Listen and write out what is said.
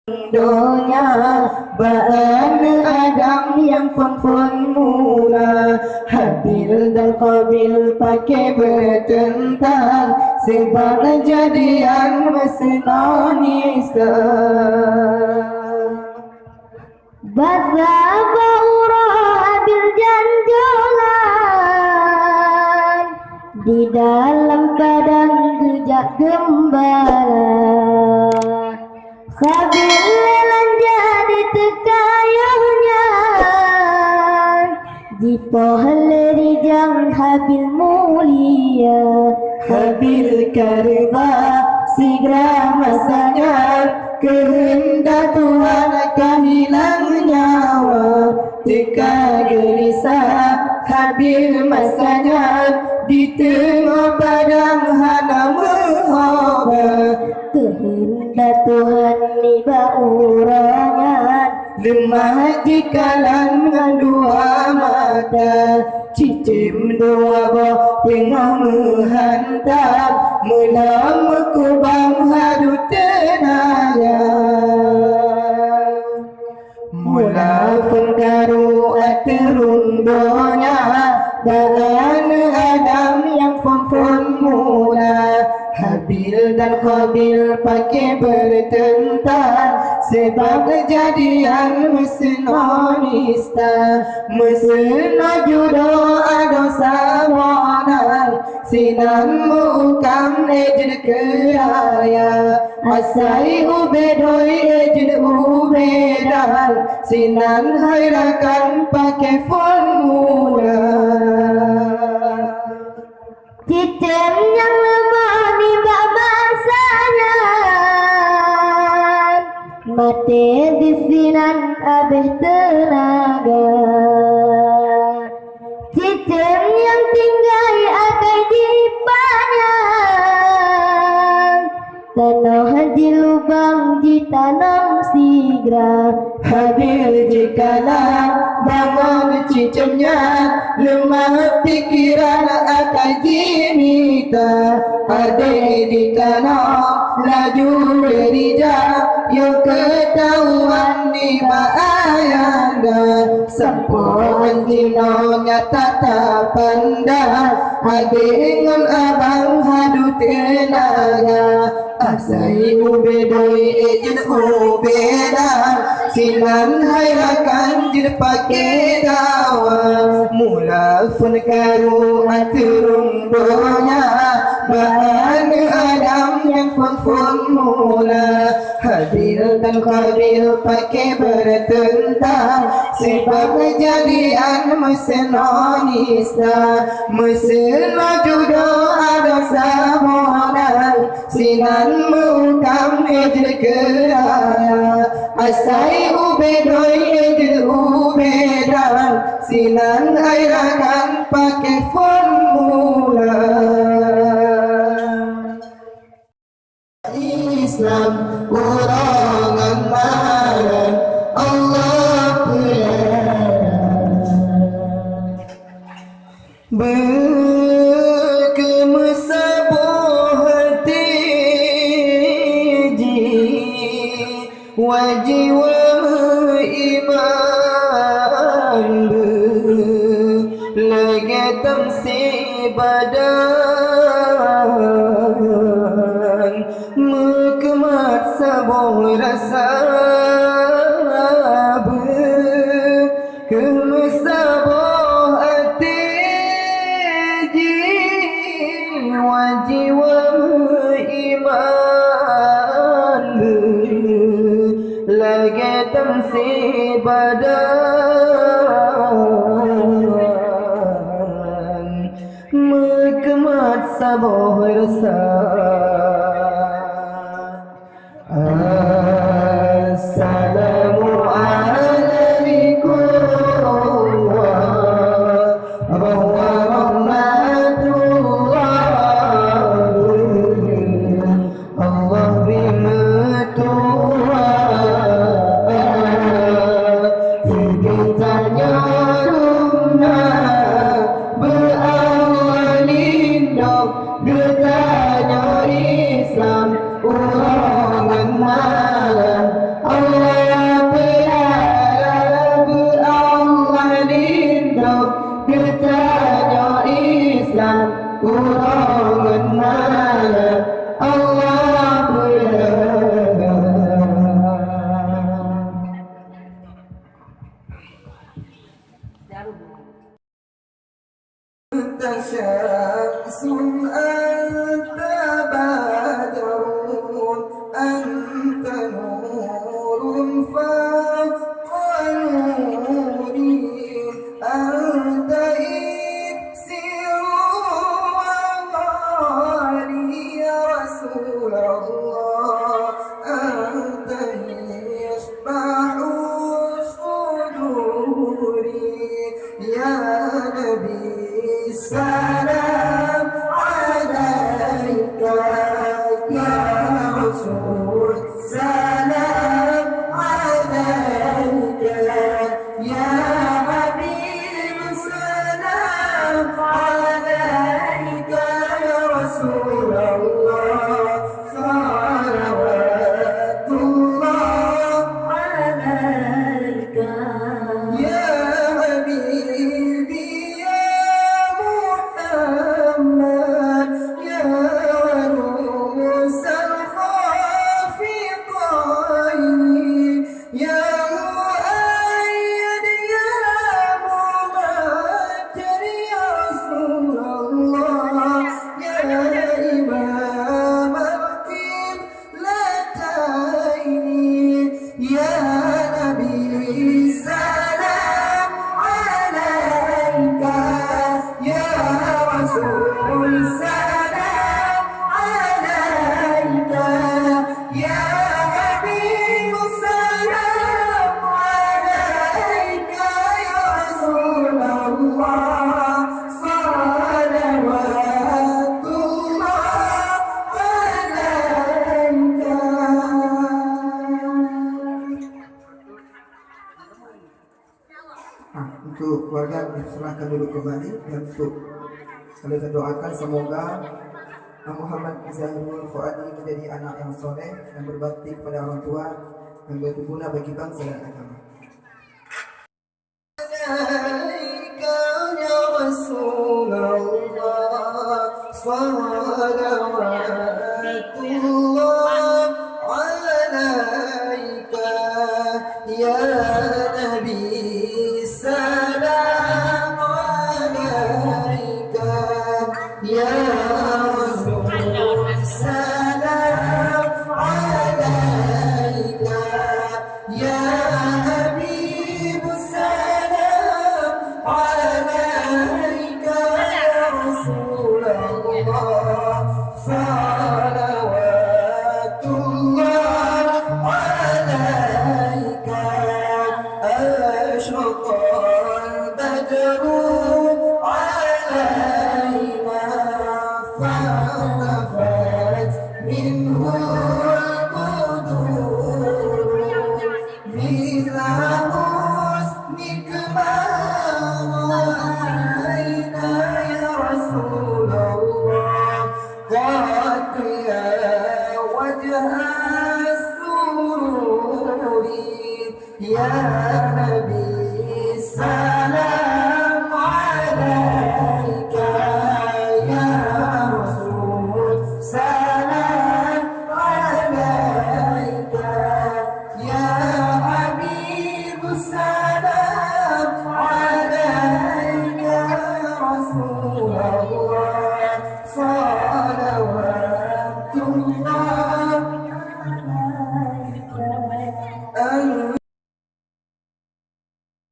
Donya baan Adam yang fun mula, Habil dan Qabil pakai bertentang sebab kejadian mesra nisa. Bazaba Habil janjolan di dalam padang gejak gembala. Habil lelan jadi tekayunya di pohon rijang Habil mulia. Habil karba segera masanya, kehendak Tuhan akan hilang nyawa. Teka gelisah Habil masanya, di tengah padang hana menghaba. Kehendak Tuhan niba urangan, lemah jikalan dua mata. Cicim dua boh tengah menghantam, melama kubang hadu tenaga. Mula penggaru aterun donya, bahan Adam yang fon mula. Habil dan Qabil pakai bertentang sebab kejadian mesra nista. Mesra judo ado sawanan, sinan mukam ejid keraya. Asai ubedoi ejid ubedan, sinan hairakan pakai formula. cicem yang lemah niba masanya, mati di sinan abeh tenaga. Cicem yang tinggal akai dipanya, tanah di lubang ditanam sigra. Habil jikalau bangun cicemnya, lemah pikiran akan dimita. Ade di tanah laju berija, yang ketahuan di ayanda. Sempuan jinonya tata pandang, ade dengan abang hadu tenaga. Asai ubedoi ejin ubedan, sinan hairakan jir pakai dawa. Mula fun karu aturun donya, bahan Adam yang fun mula. Habil dan Qabil pakai bertentang sebab kejadian mesra nisa. Mesra judo ada sabonan, sinan mukam ejir keraya. Asai ubedoi ejir ubedan, sinan hairakan pakai formula. Islam orang amalan Allah berkemesabuh hati wajiwa iman legetam si badan mekemat sabuh rasa berkemesabuh hati wajiwa iman legetam si badan mekemat sabuh rasa. Assalamu alaikum warahmatullahi Allah bimetua sekitarnya rumah berawalin dok getanya Islam urangan malam Untuk keluarga diserahkan dulu kembali, dan untuk kalian doakan semoga Muhammad Zahrul Fuadi menjadi anak yang soleh dan berbakti kepada orang tua yang berguna bagi bangsa dan agama. Ya Rasulullah, salawatullah alaika ya Nabi, salam alaika ya Rasul, salam alaika ya Habib, salam alaika ya Rasulullah, salawatullah alaika. أشرق البدر علينا فاختفت منه القدور مثل حسنك ما رأينا يا رسول الله. قد يا وجه السرور يا نبي